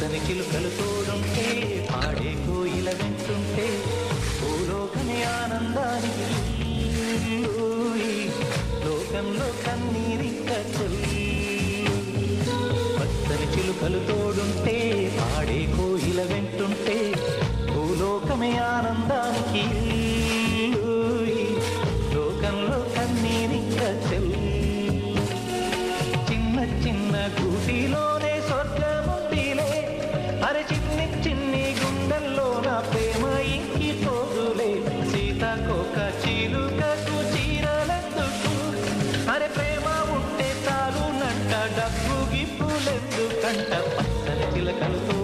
పచ్చని చిలుకలు తోడుంటే పాడే కోయిల వెంటుంటే భూలోకమే ఆనందానికి లోకంలో కన్నీరింక చెల్లి పచ్చని చిలుకలు తోడుంటే పాడే కోయిల వెంటుంటే భూలోకమే ఆనందానికి లోకంలో కన్నీరింక చెల్లి చిన్న చిన్న గూటిలోనే స్వర్గముందిలే అరే చిన్ని చిన్ని గుండెల్లో నా ప్రేమ ఇంకిపోదులే సీతాకోక చిలుకకు చీరలెందుకు అరే ప్రేమ ఉంటే చాలునంట డబ్బు గిప్పులెందుకంట పచ్చని చిలకలతో